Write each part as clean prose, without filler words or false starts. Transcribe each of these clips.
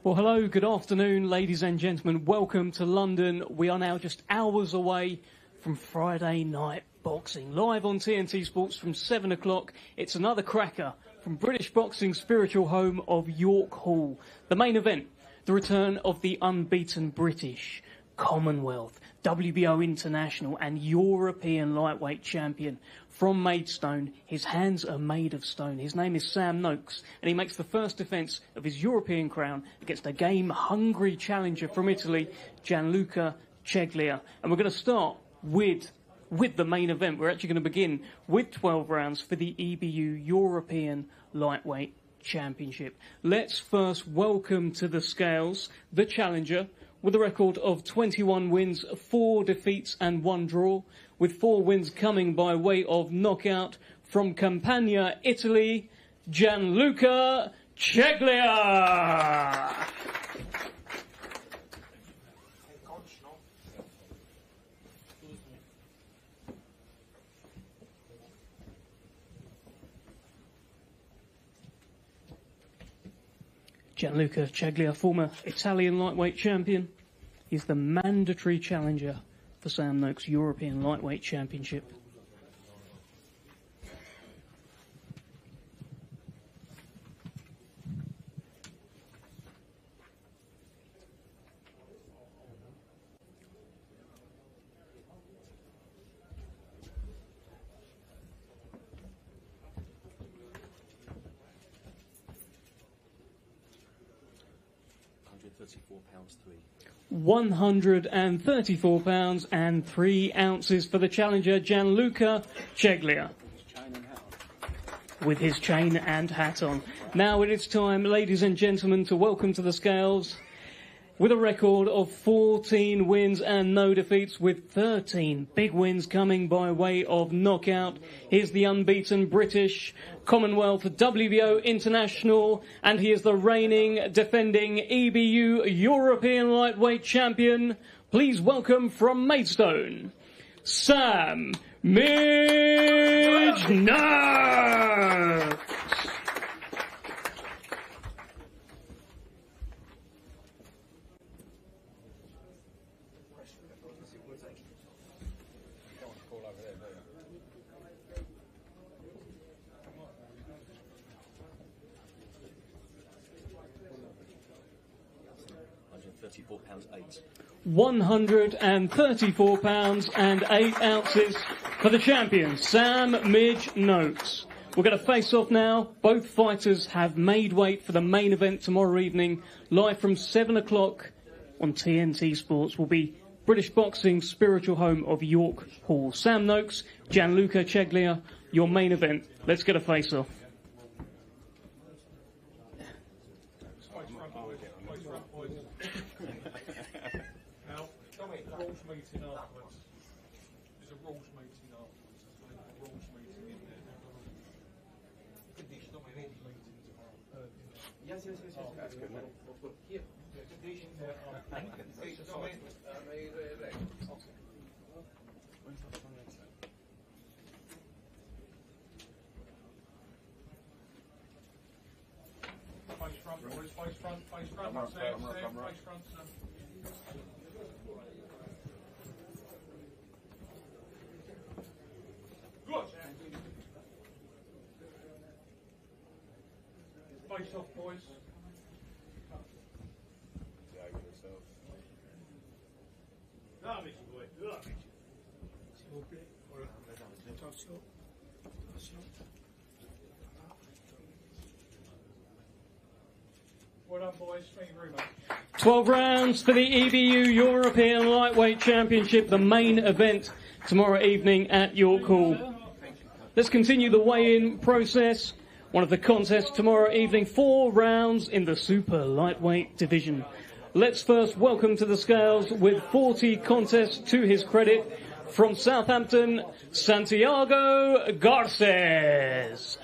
Well, hello, good afternoon, ladies and gentlemen. Welcome to London. We are now just hours away from Friday night boxing. Live on TNT Sports from 7 o'clock. It's another cracker from British boxing's spiritual home of York Hall. The main event, the return of the unbeaten British, Commonwealth, WBO International and European lightweight champion from Maidstone. His hands are made of stone. His name is Sam Noakes, and he makes the first defence of his European crown against a game-hungry challenger from Italy, Gianluca Ceglia. And we're going to start with the main event. We're actually going to begin with 12 rounds for the EBU European Lightweight Championship. Let's first welcome to the scales the challenger, with a record of 21 wins, 4 defeats and 1 draw, with 4 wins coming by way of knockout from Campania, Italy, Gianluca Ceglia. Gianluca Ceglia, former Italian lightweight champion, is the mandatory challenger for Sam Noakes' European Lightweight Championship. £134 and 3 ounces for the challenger, Gianluca Ceglia, with his chain and hat on. Now it is time, ladies and gentlemen, to welcome to the scales, with a record of 14 wins and no defeats, with 13 big wins coming by way of knockout. Here's the unbeaten British, Commonwealth, WBO International, and he is the reigning, defending EBU European Lightweight Champion. Please welcome from Maidstone, Sam Noakes. £134 and 8 ounces for the champion, Sam Noakes. We're going to face off now. Both fighters have made weight for the main event tomorrow evening. Live from 7 o'clock on TNT Sports will be British boxing's spiritual home of York Hall. Sam Noakes, Gianluca Ceglia, your main event. Let's get a face-off. Meeting afterwards. There's a rules meeting afterwards. There's a rules meeting in there. Condition on any meeting tomorrow. Yes. Oh, that's good, man. Here. Condition there. Face front, boys. Face front. Face front. Face front. Face off, boys. Well done, boys. Thank you very much. 12 rounds for the EBU European Lightweight Championship, the main event tomorrow evening at York Hall. Let's continue the weigh-in process. One of the contests tomorrow evening, 4 rounds in the super lightweight division. Let's first welcome to the scales, with 40 contests to his credit, from Southampton, Santiago Garces.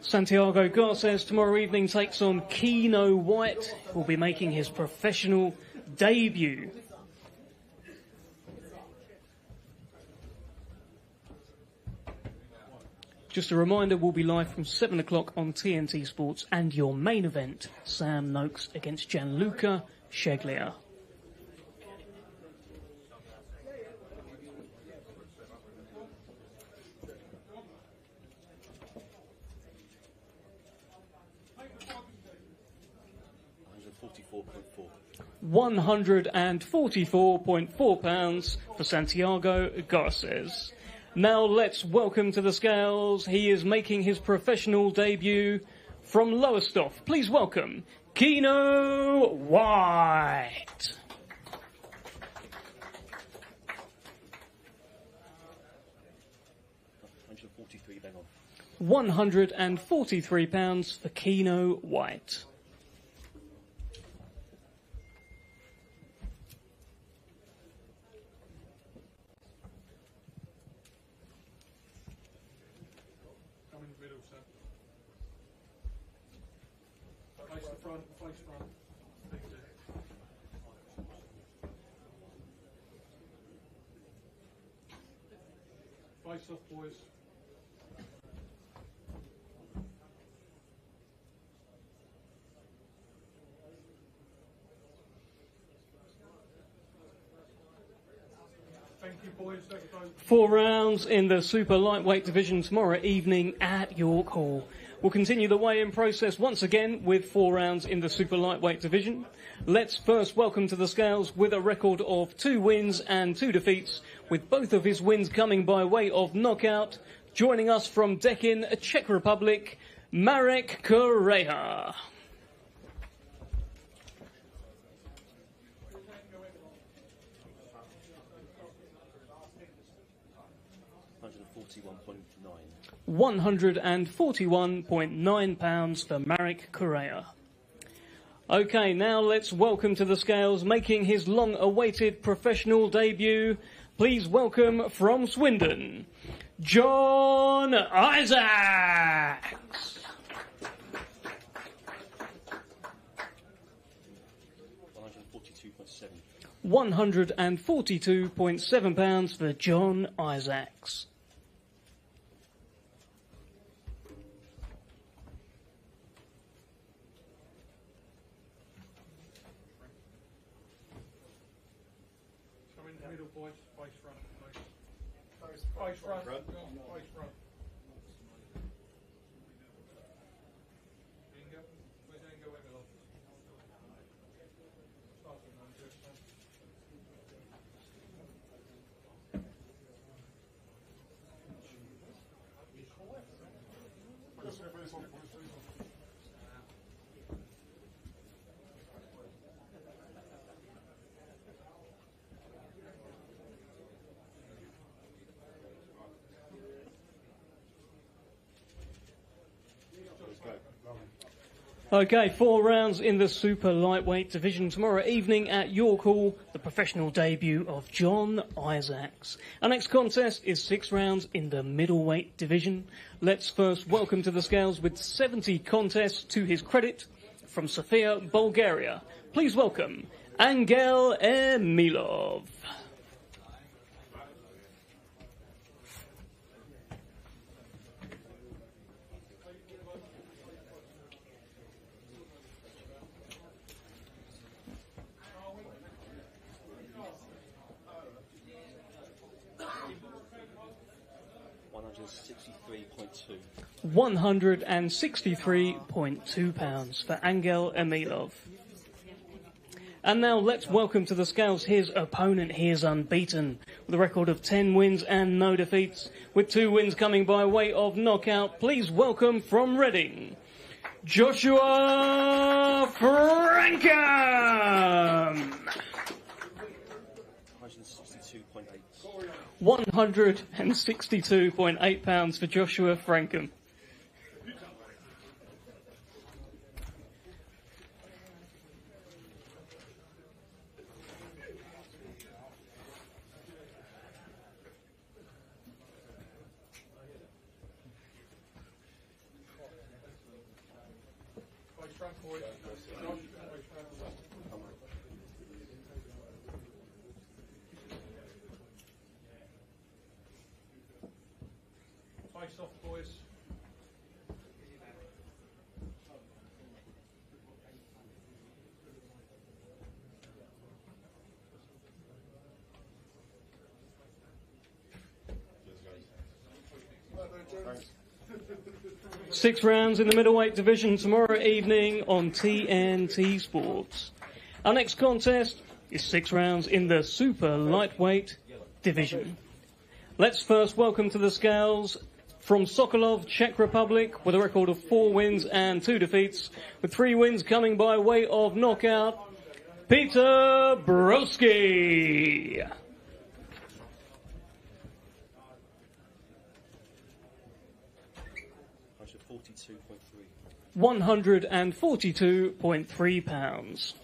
Santiago Garces tomorrow evening takes on Keno White, who will be making his professional debut. Just a reminder, we'll be live from 7 o'clock on TNT Sports, and your main event, Sam Noakes against Gianluca Ceglia. £144.4 for Santiago Garces. Now let's welcome to the scales. He is making his professional debut from Lowestoft. Please welcome Keno White. £143 for Keno White. Face off, boys. Thank you, boys. 4 rounds in the super lightweight division tomorrow evening at York Hall. We'll continue the weigh-in process once again with 4 rounds in the super lightweight division. Let's first welcome to the scales with a record of 2 wins and 2 defeats, with both of his wins coming by way of knockout. Joining us from Dekin, Czech Republic, Marek Correa. £141.9 for Marek Correa. Okay, now let's welcome to the scales, making his long-awaited professional debut. Please welcome from Swindon, John Isaacs. £142.7 for John Isaacs. Middle, boys. Face front. Face front. Face front. Bingo. Where's Bingo? Emilov? Starting on first time. Okay, 4 rounds in the super lightweight division tomorrow evening at York Hall, the professional debut of John Isaacs. Our next contest is 6 rounds in the middleweight division. Let's first welcome to the scales with 70 contests to his credit from Sofia, Bulgaria. Please welcome Angel Emilov. £163.2 for Angel Emilov. And now let's welcome to the scales his opponent. He is unbeaten with a record of 10 wins and no defeats, with 2 wins coming by way of knockout. Please welcome from Reading, Joshua Frankham. £162.8 for Joshua Frankham. Face off, boys. Thanks. 6 rounds in the middleweight division tomorrow evening on TNT Sports. Our next contest is 6 rounds in the super lightweight division. Let's first welcome to the scales from Sokolov, Czech Republic, with a record of 4 wins and 2 defeats, with 3 wins coming by way of knockout, Peter Broski. 142.3 pounds.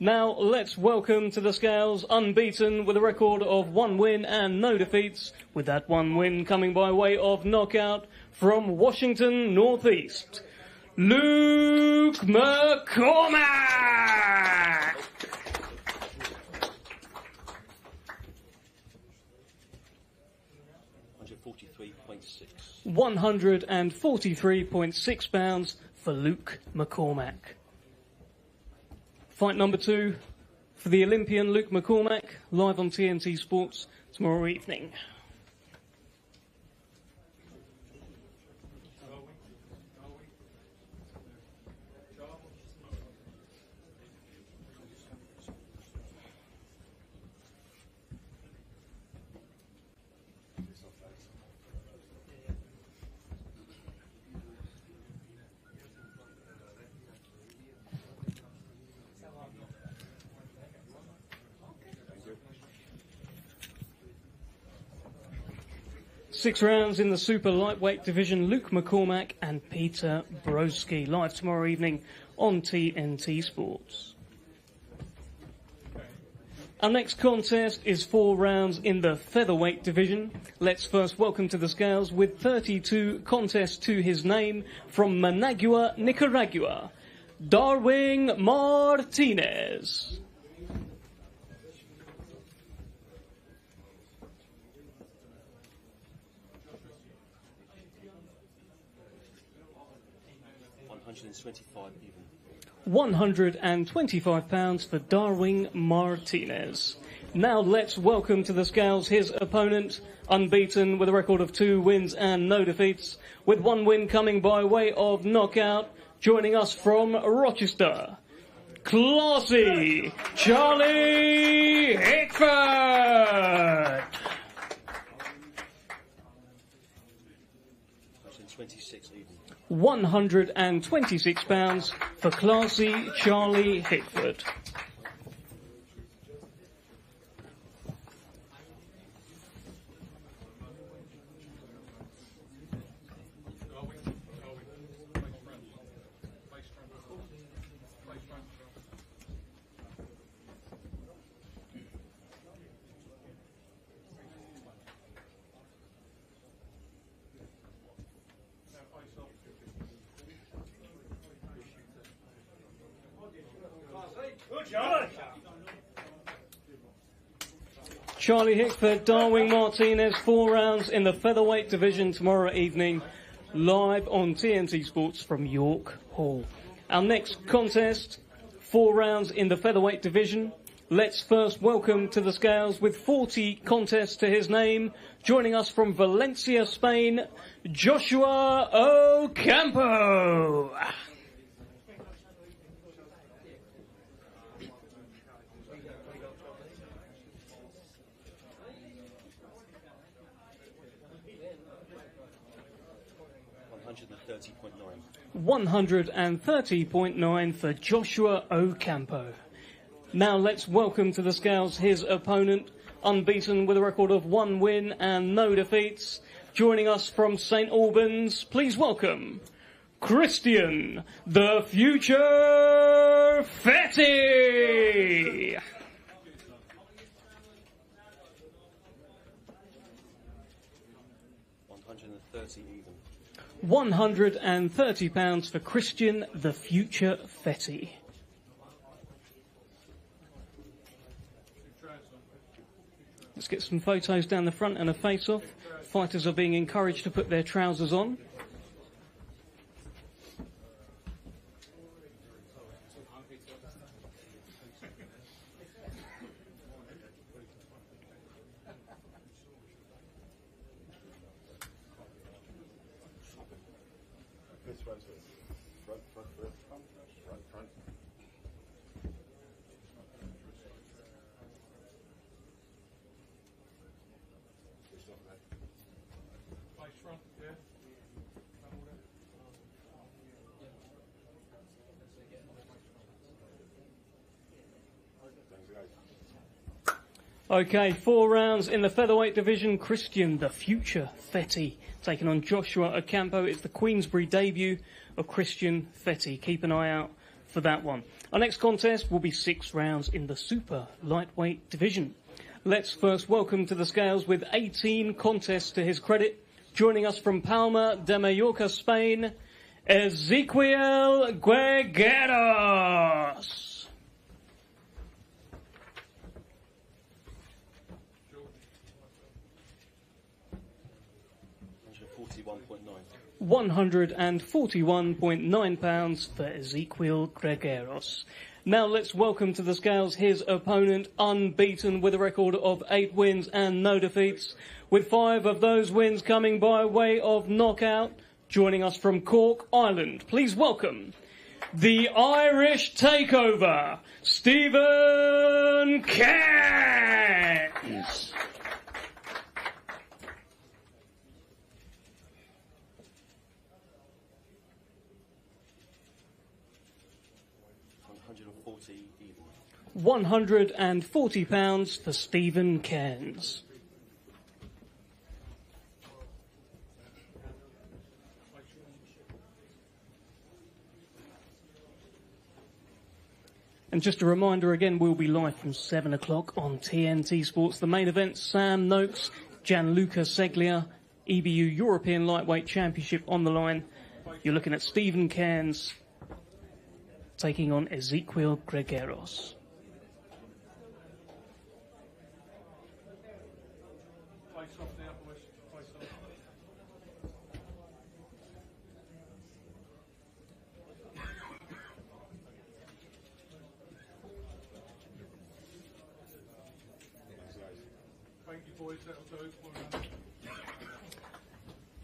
Now let's welcome to the scales, unbeaten with a record of 1 win and no defeats, with that 1 win coming by way of knockout, from Washington Northeast, Luke McCormack. 143.6 pounds for Luke McCormack. Fight number 2 for the Olympian Luke McCormack, live on TNT Sports tomorrow evening. Six rounds in the super lightweight division, Luke McCormack and Peter Broski, live tomorrow evening on TNT Sports. Our next contest is 4 rounds in the featherweight division. Let's first welcome to the scales, with 32 contests to his name, from Managua, Nicaragua, Darwin Martinez. 125 pounds for Darwin Martinez. Now let's welcome to the scales his opponent, unbeaten with a record of 2 wins and no defeats, with 1 win coming by way of knockout, joining us from Rochester, Classy Charlie Hickford. 126 pounds for Classy Charlie Hickford. Charlie Hickford, Darwin Martinez, 4 rounds in the featherweight division tomorrow evening, live on TNT Sports from York Hall. Our next contest, 4 rounds in the featherweight division. Let's first welcome to the scales, with 40 contests to his name, joining us from Valencia, Spain, Joshua Ocampo. 130.9 for Joshua Ocampo. Now let's welcome to the scales his opponent, unbeaten with a record of 1 win and no defeats, joining us from St Albans. Please welcome Christian the Future Fetti. 130 pounds for Christian the Future Fetti. Let's get some photos down the front and a face-off Fighters are being encouraged to put their trousers on. Okay, 4 rounds in the featherweight division. Christian, the future Fetti, taking on Joshua Ocampo. It's the Queensbury debut of Christian Fetti. Keep an eye out for that one. Our next contest will be 6 rounds in the super lightweight division. Let's first welcome to the scales with 18 contests to his credit. Joining us from Palma de Mallorca, Spain, Ezequiel Guergueros. 141.9 pounds for Ezequiel Guergueros. Now let's welcome to the scales his opponent, unbeaten with a record of 8 wins and no defeats, with 5 of those wins coming by way of knockout. Joining us from Cork, Ireland, please welcome the Irish takeover, Steven Cairns. £140 for Steven Cairns. And just a reminder again, we'll be live from 7 o'clock on TNT Sports. The main event, Sam Noakes, Gianluca Ceglia, EBU European Lightweight Championship on the line. You're looking at Steven Cairns taking on Ezequiel Guergueros.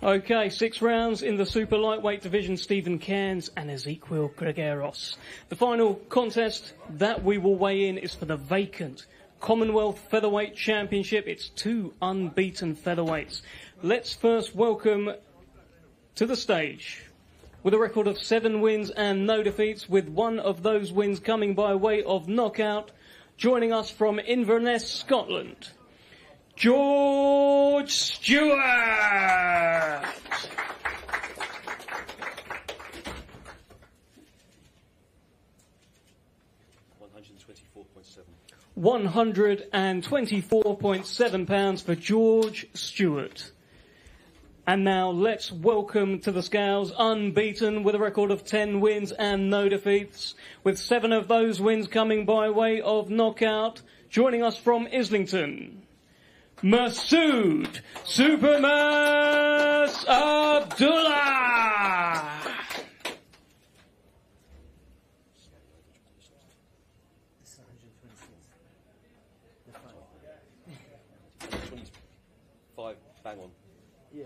Okay, 6 rounds in the super lightweight division, Steven Cairns and Ezequiel Guergueros. The final contest that we will weigh in is for the vacant Commonwealth Featherweight Championship. It's 2 unbeaten featherweights. Let's first welcome to the stage, with a record of 7 wins and no defeats, with 1 of those wins coming by way of knockout, joining us from Inverness, Scotland, George Stewart. 124.7 pounds for George Stewart. And now let's welcome to the scales, unbeaten with a record of 10 wins and no defeats, with 7 of those wins coming by way of knockout, joining us from Islington, Masood Supermas Abdullah. Bang on. Yeah.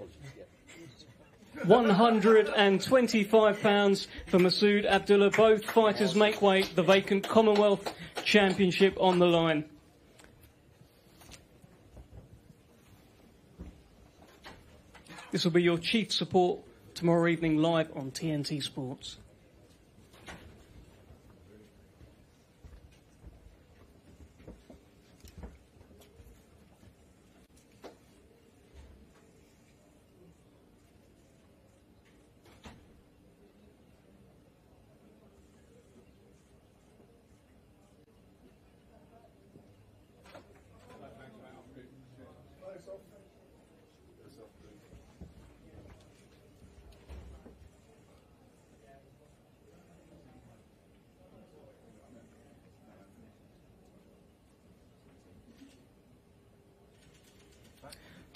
£125 for Masood Abdullah. Both fighters make way. The vacant Commonwealth Championship on the line. This will be your chief support tomorrow evening live on TNT Sports.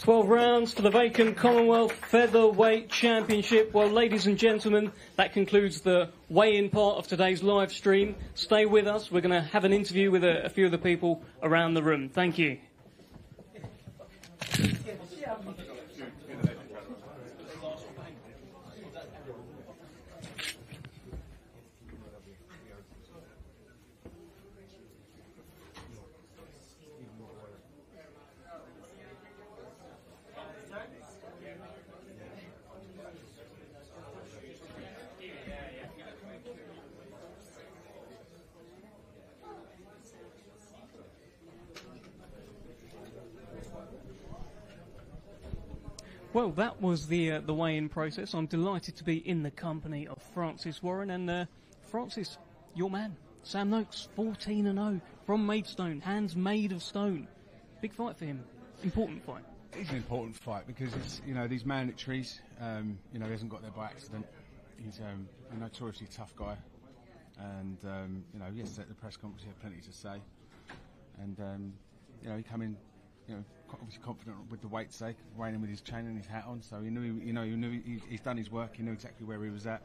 12 rounds for the vacant Commonwealth Featherweight Championship. Well, ladies and gentlemen, that concludes the weigh-in part of today's live stream. Stay with us. We're going to have an interview with a few of the people around the room. Thank you. Well, that was the weigh-in process. I'm delighted to be in the company of Francis Warren. And Francis, your man, Sam Noakes, 14-0 from Maidstone, hands made of stone. Big fight for him. Important fight. It's an important fight because it's, these mandatories, he hasn't got there by accident. He's a notoriously tough guy. And, yesterday at the press conference he had plenty to say. And, he came in, obviously confident with the weight's sake, weighing in with his chain and his hat on. So he knew he's done his work. He knew exactly where he was at.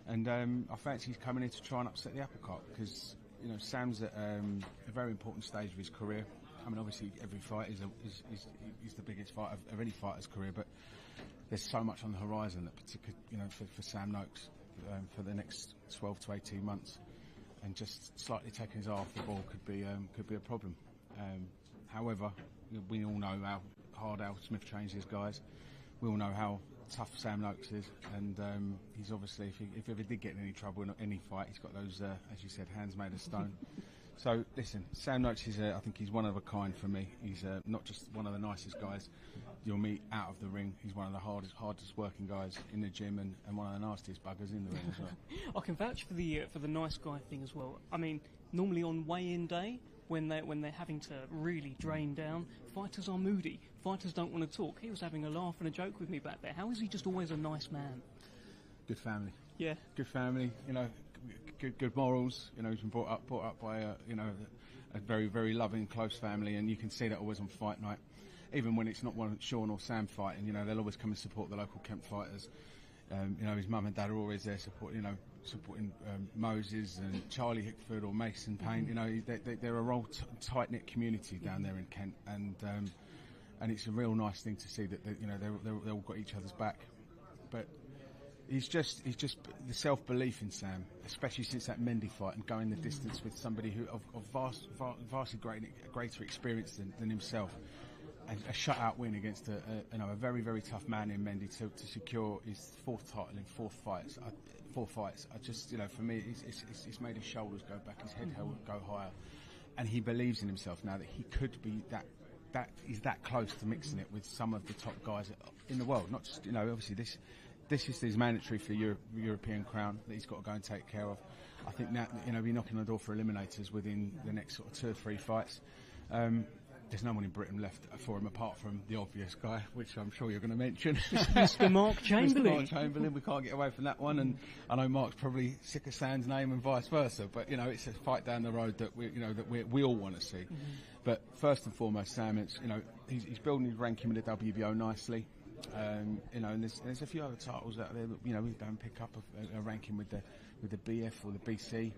And I fancy he's coming in to try and upset the apple cart because, Sam's at a very important stage of his career. I mean, obviously every fight is the biggest fight of any fighter's career, but there's so much on the horizon that particularly, for Sam Noakes for the next 12 to 18 months, and just slightly taking his eye off the ball could be a problem. However, we all know how hard Al Smith trains his guys. We all know how tough Sam Noakes is, and he's obviously, if he ever did get in any trouble in any fight, he's got those, as you said, hands made of stone. So listen, Sam Noakes is, I think he's one of a kind for me. He's not just one of the nicest guys you'll meet out of the ring. He's one of the hardest working guys in the gym, and one of the nastiest buggers in the ring as well. I can vouch for the nice guy thing as well. I mean, normally on weigh-in day, when they're having to really drain down, fighters are moody. Fighters don't want to talk. He was having a laugh and a joke with me back there. How is he just always a nice man? Good family. Yeah. Good family. Good morals. He's been brought up by a very, very loving, close family, and you can see that always on fight night. Even when it's not one Sean or Sam fighting, they'll always come and support the local Kent fighters. His mum and dad are always there supporting Moses and Charlie Hickford or Mason Payne. They're a real tight-knit community down there in Kent, and it's a real nice thing to see that they've all got each other's back. But he's just the self-belief in Sam, especially since that Mendy fight and going the distance with somebody who of vastly greater experience than himself. And a shutout win against a very, very tough man in Mendy to secure his fourth title in four fights. I just, for me, it's made his shoulders go back, his head go higher, and he believes in himself now that he could be he's that close to mixing it with some of the top guys in the world. Not just, obviously this is mandatory for the European crown that he's got to go and take care of. I think that, be knocking on the door for eliminators within the next sort of 2 or 3 fights. There's no one in Britain left for him apart from the obvious guy, which I'm sure you're going to mention. Mr. Mark Chamberlain. Mr. Mark Chamberlain. We can't get away from that one, and I know Mark's probably sick of Sam's name and vice versa. But it's a fight down the road that we all want to see. Mm-hmm. But first and foremost, Sam, he's building his ranking with the WBO nicely. And there's a few other titles out there that we don't pick up a ranking with the BF or the BC.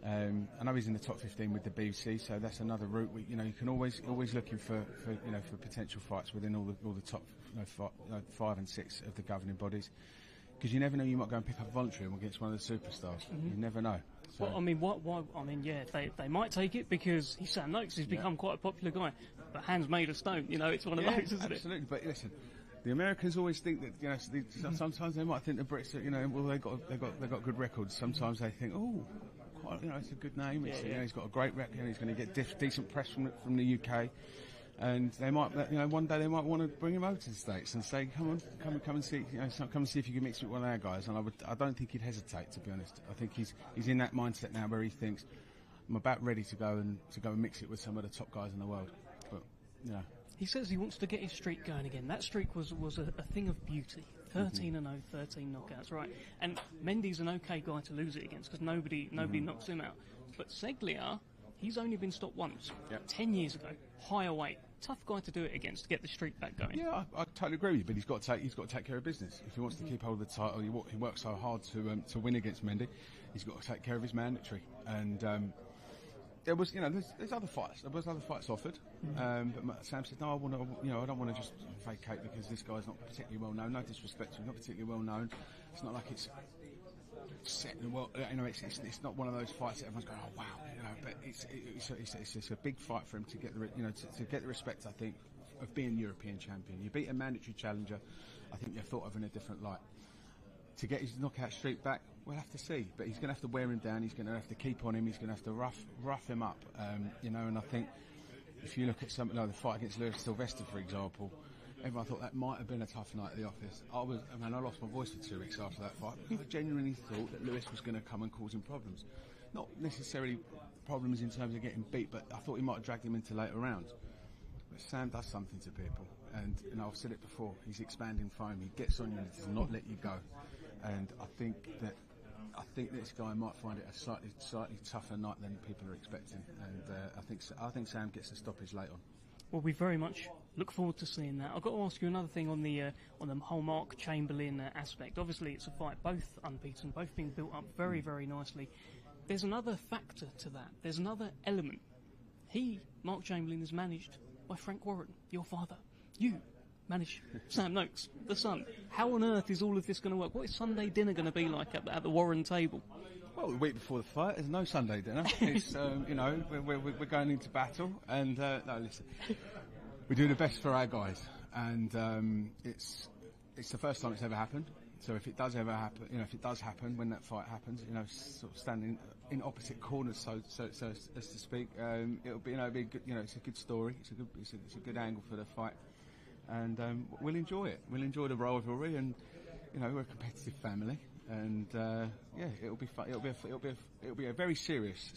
I know he's in the top 15 with the BC, so that's another route. You can always looking for potential fights within all the top 5 and 6 of the governing bodies, because you never know, you might go and pick up a voluntary against one of the superstars. Mm-hmm. You never know. So. Well, I mean, why? I mean, yeah, they might take it because he's Sam Noakes. He's become quite a popular guy, but hands made of stone. It's one of those, isn't it? Absolutely. But listen, the Americans always think that sometimes they might think the Brits that they've got good records. Sometimes they think, it's a good name. He's got a great record. He's going to get decent press from the UK, and they might, one day they might want to bring him over to the States and say, come and see, come and see if you can mix with one of our guys. And I don't think he'd hesitate, to be honest. I think he's in that mindset now where he thinks, I'm about ready to go and mix it with some of the top guys in the world. But he says he wants to get his streak going again. That streak was a thing of beauty. 13-0, 13 knockouts, right? And Mendy's an okay guy to lose it against because nobody knocks him out. But Ceglia, he's only been stopped once, 10 years ago, higher weight. tough guy to do it against, to get the streak back going. Yeah, I totally agree with you. But he's got to take care of business if he wants to keep hold of the title. He works so hard to win against Mendy. He's got to take care of his mandatory. And there was, there's other fights. There was other fights offered. But Sam said, no, I don't want to just vacate because this guy's not particularly well known. No disrespect to him, not particularly well known. It's not like it's set in the world. It's not one of those fights that everyone's going, oh wow, But it's a big fight for him to get to get the respect, I think, of being European champion. You beat a mandatory challenger, I think you're thought of in a different light. To get his knockout streak back, we'll have to see. But he's going to have to wear him down. He's going to have to keep on him. He's going to have to rough him up. And I think if you look at something like the fight against Lewis Sylvester, for example, everyone thought that might have been a tough night at the office. I lost my voice for 2 weeks after that fight. I genuinely thought that Lewis was going to come and cause him problems. Not necessarily problems in terms of getting beat, but I thought he might have dragged him into later rounds. But Sam does something to people, and I've said it before. He's expanding foam. He gets on you and does not let you go. And I think this guy might find it a slightly tougher night than people are expecting. And I think Sam gets a stoppage late on. Well, we very much look forward to seeing that. I've got to ask you another thing on the whole Mark Chamberlain aspect. Obviously, it's a fight, both unbeaten, both being built up very, very nicely. There's another factor to that. There's another element. Mark Chamberlain, is managed by Frank Warren, your father. You manage Sam Noakes, the son. How on earth is all of this going to work? What is Sunday dinner going to be like at the Warren table? Well, the week before the fight, there's no Sunday dinner. It's we're going into battle, and no, listen, we do the best for our guys, and it's the first time it's ever happened. So if it does ever happen, if it does happen when that fight happens, sort of standing in opposite corners, so as to speak, it'll be a good, it's a good story. It's a good angle for the fight, and we'll enjoy it. We'll enjoy the rivalry, and we're a competitive family. And it'll be fun. It'll be a very serious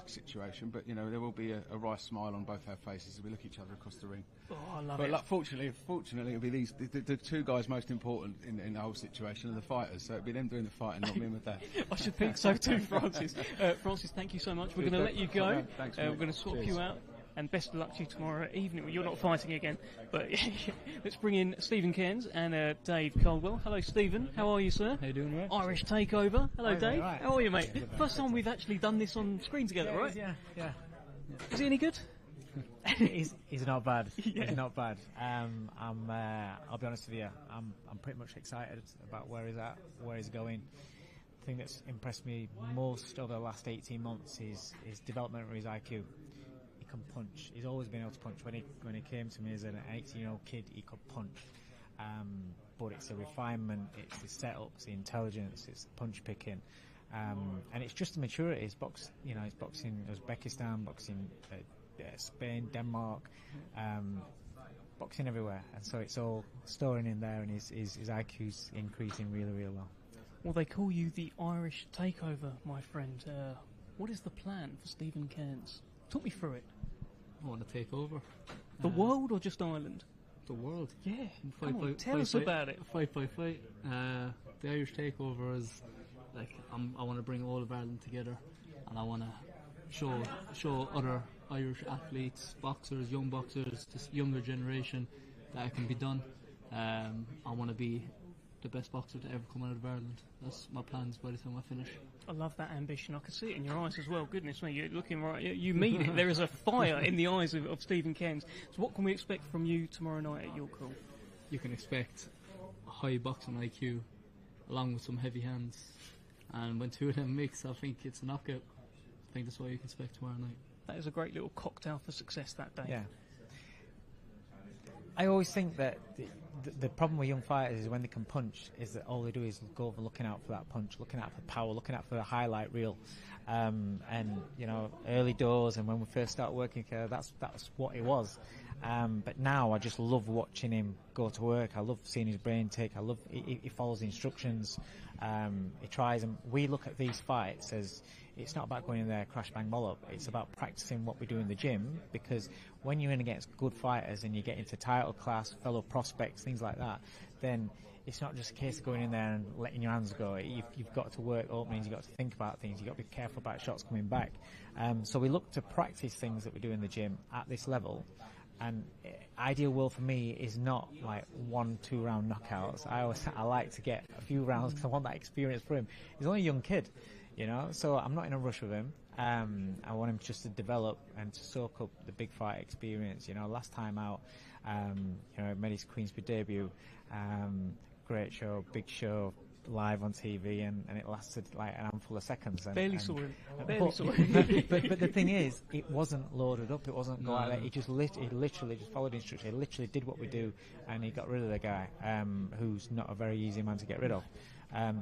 situation, but there will be a wry smile on both our faces as we look at each other across the ring. Oh, I love it. But fortunately, it'll be the two guys most important in the whole situation are the fighters. So it'll be them doing the fighting, not me and my dad. I should think so too, Francis. Francis, thank you so much. We're going to let you go. Thanks, we're going to swap you out. And best of luck to you tomorrow evening. Well, you're not fighting again, but let's bring in Steven Cairns and Dave Caldwell. Hello, Stephen. How are you, sir? How you doing, right? Irish Takeover. Hello, Dave. Right. How are you, mate? First time we've actually done this on screen together, right? Yeah. Is he any good? He's not bad. Yeah. He's not bad. I'll be honest with you. I'm pretty much excited about where he's at, where he's going. The thing that's impressed me most over the last 18 months is his development of his IQ. He can punch. He's always been able to punch. When he came to me as an 18-year-old kid, he could punch. But it's a refinement. It's the setups, the intelligence. It's the punch picking, and it's just the maturity. He's boxing Uzbekistan, boxing Spain, Denmark, boxing everywhere, and so it's all storing in there, and his IQ's increasing really, really well. Well, they call you the Irish Takeover, my friend. What is the plan for Steven Cairns? Talk me through it. I want to take over. The world or just Ireland? The world. Yeah. Tell us about it. Fight by fight. The Irish takeover is like I want to bring all of Ireland together, and I want to show other Irish athletes, boxers, young boxers, this younger generation that it can be done. I want to be the best boxer to ever come out of Ireland. That's my plans by the time I finish. I love that ambition. I can see it in your eyes as well. Goodness me, you're looking right. You mean it. There is a fire in the eyes of Steven Cairns. So what can we expect from you tomorrow night at York Hall? You can expect a high boxing IQ along with some heavy hands. And when two of them mix, I think it's a knockout. I think that's what you can expect tomorrow night. That is a great little cocktail for success that day. Yeah. I always think that the problem with young fighters is when they can punch is that all they do is go over looking out for that punch, looking out for power, looking out for the highlight reel. And early doors and when we first started working together, that's what it was. But now I just love watching him go to work. I love seeing his brain tick. I love he follows the instructions. He tries, and we look at these fights as it's not about going in there crash bang wallop. It's about practicing what we do in the gym, because when you're in against good fighters and you get into title class, fellow prospects, things like that, then it's not just a case of going in there and letting your hands go. You've got to work openings, you've got to think about things, you've got to be careful about shots coming back. So we look to practice things that we do in the gym at this level, And ideal world for me is not like 1-2 round knockouts. I like to get a few rounds because I want that experience for him. He's only a young kid, you know, so I'm not in a rush with him. I want him just to develop and to soak up the big fight experience. You know, last time out, you know, made his Queensberry debut. Great show, big show, live on TV, and it lasted like an handful of seconds. Barely saw him. But the thing is, it wasn't loaded up. It wasn't go out there. He literally just followed instructions. He literally did what we do, and he got rid of the guy, who's not a very easy man to get rid of.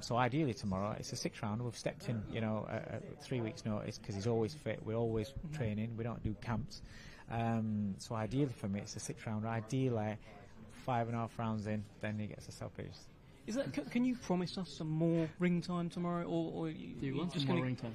So ideally tomorrow, it's a 6th round. We've stepped in, you know, at 3 weeks' notice because he's always fit. We're always training. We don't do camps. So ideally for me, it's a 6th round. Ideally, 5.5 rounds in, then he gets a stoppage. Is that? Can you promise us some more ring time tomorrow, or Do you want some more ring time?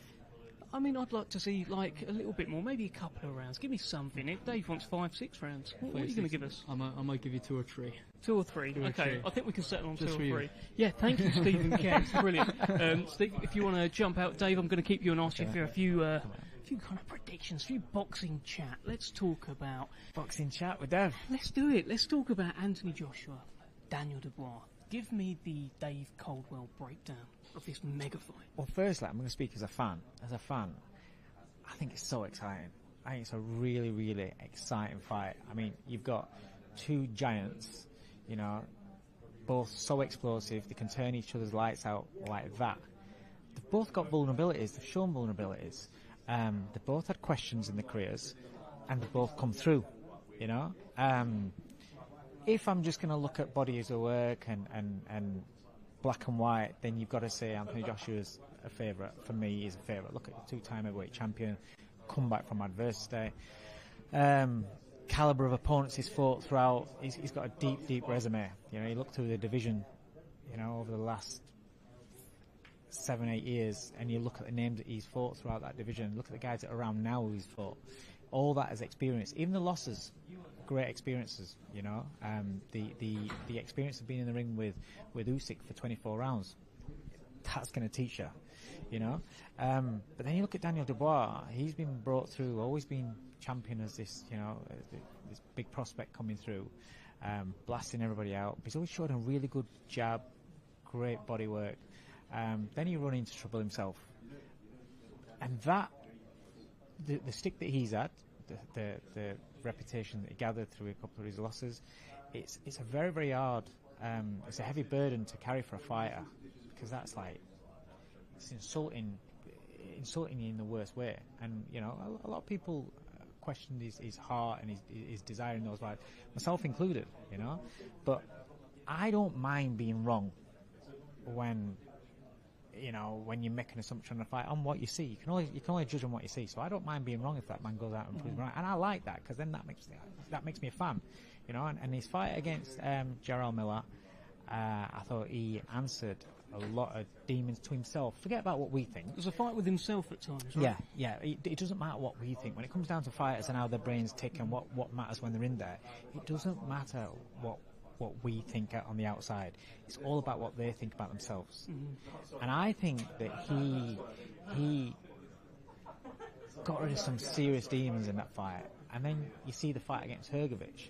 I mean, I'd like to see like a little bit more, maybe a couple of rounds. Give me something. If Dave wants 5-6 rounds, what are you going to give us? I might give you 2 or 3. 2 or 3. 2 or Okay, 3. I think we can settle on Just 2 for or you. 3. Yeah, thank you, Steven Cairns. Brilliant. Steve, if you want to jump out, Dave, I'm going to keep you and ask you for a few kind of predictions, a few boxing chat. Let's talk about Boxing chat with Dev. Let's do it. Let's talk about Anthony Joshua, Daniel Dubois. Give me the Dave Coldwell breakdown of this mega fight. Well, firstly, I'm going to speak as a fan. As a fan, I think it's so exciting. I think it's a really, really exciting fight. I mean, you've got 2 giants, you know, both so explosive, they can turn each other's lights out like that. They've both got vulnerabilities, they've shown vulnerabilities. They've both had questions in their careers, and they've both come through, you know. If I'm just going to look at bodies of work and black and white, then you've got to say Anthony Joshua's a favourite. For me, he's a favourite. Look at the 2-time heavyweight champion, come back from adversity. Calibre of opponents he's fought throughout. He's got a deep, deep resume. You know, you look through the division, you know, over the last 7-8 years, and you look at the names that he's fought throughout that division. Look at the guys that are around now who he's fought. All that is experience. Even the losses, great experiences. You know, the experience of being in the ring with Usyk for 24 rounds. That's going to teach you. You know, but then you look at Daniel Dubois. He's been brought through, always been champion as this, you know, this big prospect coming through, blasting everybody out. But he's always showed a really good jab, great body work. Then he run into trouble himself, and that the stick that he's had, the reputation that he gathered through a couple of his losses, it's a very, very hard, it's a heavy burden to carry for a fighter, because that's like, it's insulting you in the worst way. And you know, a lot of people question his heart and his desire in those fights, myself included. You know, but I don't mind being wrong when you make an assumption on a fight on what you see. You can only judge on what you see. So I don't mind being wrong if that man goes out and proves me right. And I like that, because then that makes me a fan. You know, and his fight against Jarrell Miller, I thought he answered a lot of demons to himself. Forget about what we think. It was a fight with himself at times, right? Yeah. It doesn't matter what we think. When it comes down to fighters and how their brains tick and what matters when they're in there, it doesn't matter what we think on the outside. It's all about what they think about themselves. Mm-hmm. And I think that he got rid of some serious demons in that fight. And then you see the fight against Hrgović.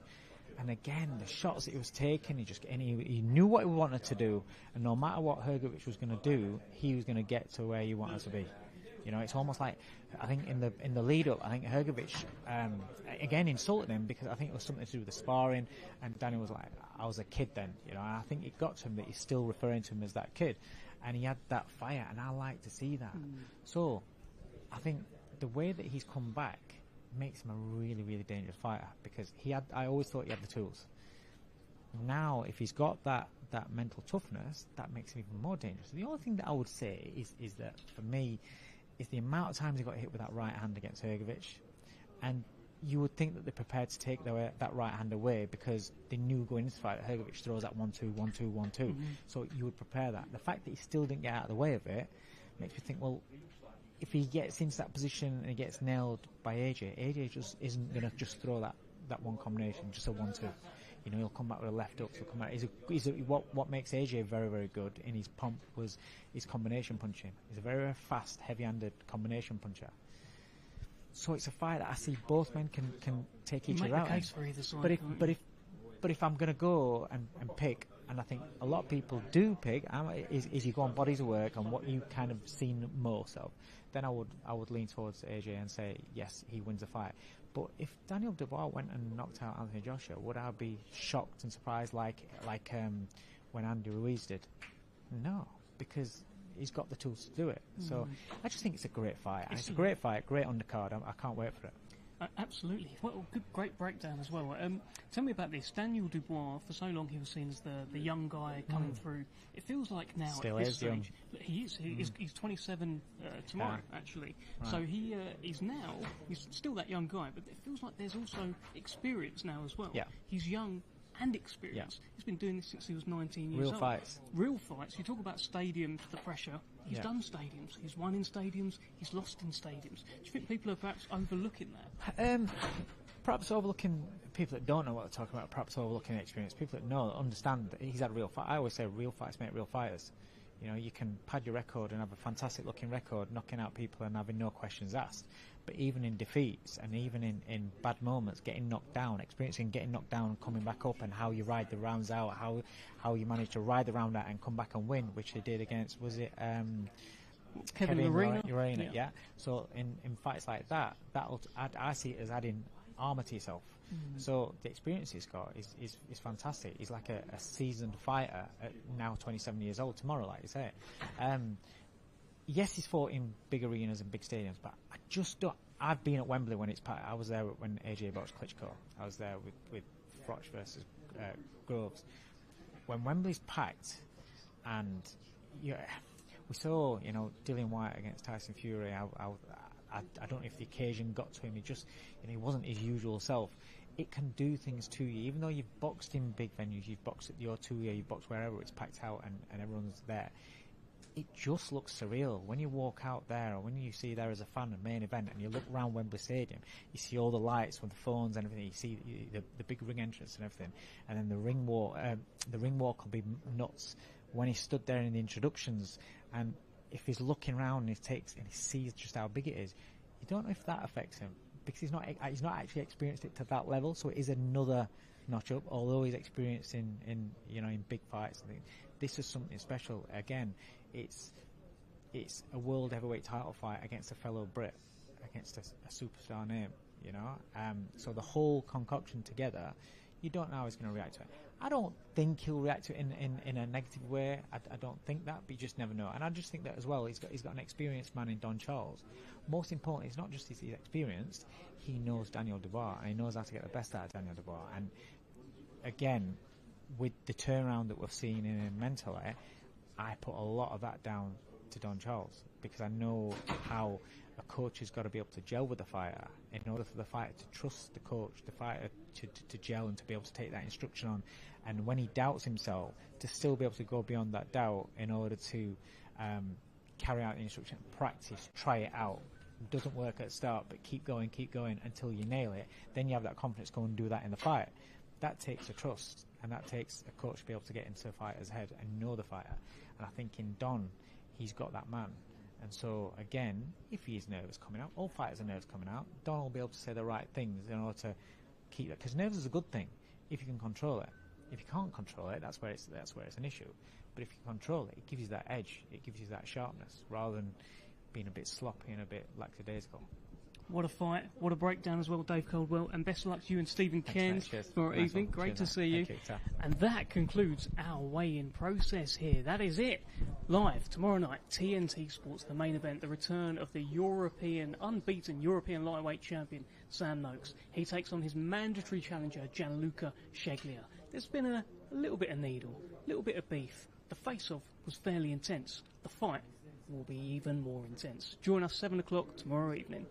And again, the shots that he was taking, he knew what he wanted to do, and no matter what Hrgović was going to do, he was going to get to where he wanted to be. You know, it's almost like, I think in the lead up, I think Hrgović again insulted him, because I think it was something to do with the sparring, and Daniel was like, I was a kid then, you know, and I think it got to him that he's still referring to him as that kid, and he had that fire, and I like to see that. So I think the way that he's come back makes him a really, really dangerous fighter, because I always thought he had the tools. Now, if he's got that mental toughness, that makes him even more dangerous. The only thing that I would say is that, for me, is the amount of times he got hit with that right hand against Hrgović, and you would think that they're prepared to take that right hand away, because they knew going into the fight that Hrgović throws that 1-2, 1-2, 1-2. Mm-hmm. So you would prepare that. The fact that he still didn't get out of the way of it makes me think, well, if he gets into that position and he gets nailed by AJ just isn't going to just throw that one combination, just a 1-2. You know, he'll come back with a left hook. He'll come back. What makes AJ very, very good in his pomp was his combination punching. He's a very, very fast, heavy-handed combination puncher. So it's a fight that I see both men can take each You other make out. the case for either side. But if can't but you? if I'm going to go and pick, and I think a lot of people do pick, is you go on bodies of work and what you kind of seen most of, then I would lean towards AJ and say yes, he wins the fight. But if Daniel Dubois went and knocked out Anthony Joshua, would I be shocked and surprised like when Andy Ruiz did? No, because he's got the tools to do it. So I just think it's a great fight. It's a great fight, great undercard. I can't wait for it. Absolutely. Well, great breakdown as well. Tell me about this. Daniel Dubois, for so long he was seen as the young guy coming through. It feels like now Still at this is young. stage, he is. He's 27 tomorrow, actually. Right. So he's still that young guy, but it feels like there's also experience now as well. Yeah. He's young and experienced. He's been doing this since he was 19 years Real old. fights. Real fights. You talk about stadiums, the pressure. He's done stadiums. He's won in stadiums. He's lost in stadiums. Do you think people are perhaps overlooking that? Perhaps overlooking people that don't know what they're talking about. Perhaps overlooking experience. People that know, understand that he's had a real fight. I always say real fights make real fighters. You know, you can pad your record and have a fantastic looking record, knocking out people and having no questions asked. But even in defeats and even in bad moments, getting knocked down, experiencing getting knocked down and coming back up, and how you ride the rounds out, how you manage to ride the round out and come back and win, which they did against, was it Kevin Lerena? Yeah. So in fights like that, I see it as adding armour to yourself. So the experience he's got is fantastic. He's like a seasoned fighter at now 27 years old tomorrow, like you say. Yes, he's fought in big arenas and big stadiums, but I just don't. I've been at Wembley when it's packed. I was there when AJ boxed Klitschko. I was there with Froch versus Groves. When Wembley's packed, and we saw, Dillian Whyte against Tyson Fury. I don't know if the occasion got to him. He wasn't his usual self. It can do things to you, even though you've boxed in big venues, you've boxed at the O2, you've boxed wherever it's packed out and everyone's there. It just looks surreal when you walk out there, or when you see there as a fan of main event, and you look around Wembley Stadium. You see all the lights with the phones and everything. You see the big ring entrance and everything, and then the ring walk. The ring walk will be nuts when he stood there in the introductions. And if he's looking around and he sees just how big it is, you don't know if that affects him, because he's not actually experienced it to that level. So it is another notch up. Although he's experienced in big fights and things, this is something special. Again, it's a world heavyweight title fight against a fellow Brit, against a superstar name. So the whole concoction together, you don't know how he's going to react to it. I don't think he'll react to it in a negative way. I don't think that, but you just never know. And I just think that as well, he's got an experienced man in Don Charles. Most importantly, it's not just he's experienced, he knows Daniel Dubois, and he knows how to get the best out of Daniel Dubois. And again, with the turnaround that we've seen in him mentally, I put a lot of that down to Don Charles, because I know how a coach has got to be able to gel with the fighter in order for the fighter to trust the coach, the fighter to gel and to be able to take that instruction on. And when he doubts himself, to still be able to go beyond that doubt in order to carry out the instruction, practice, try it out. It doesn't work at the start, but keep going until you nail it. Then you have that confidence to go and do that in the fight. That takes a trust, and that takes a coach to be able to get into a fighter's head and know the fighter. And I think in Don, he's got that man. And so, again, if he is nervous coming out, all fighters are nervous coming out, Don will be able to say the right things in order to keep that. Because nerves is a good thing if you can control it. If you can't control it, that's where it's an issue. But if you control it, it gives you that edge, it gives you that sharpness, rather than being a bit sloppy and a bit lackadaisical. What a fight, what a breakdown as well, Dave Caldwell, and best of luck to you and Steven Cairns tomorrow evening. Great to see you. And that concludes our weigh-in process here. That is it. Live tomorrow night, TNT Sports, the main event, the return of the unbeaten European lightweight champion, Sam Noakes. He takes on his mandatory challenger, Gianluca Ceglia. There's been a little bit of needle, a little bit of beef. The face-off was fairly intense. The fight will be even more intense. Join us 7 o'clock tomorrow evening.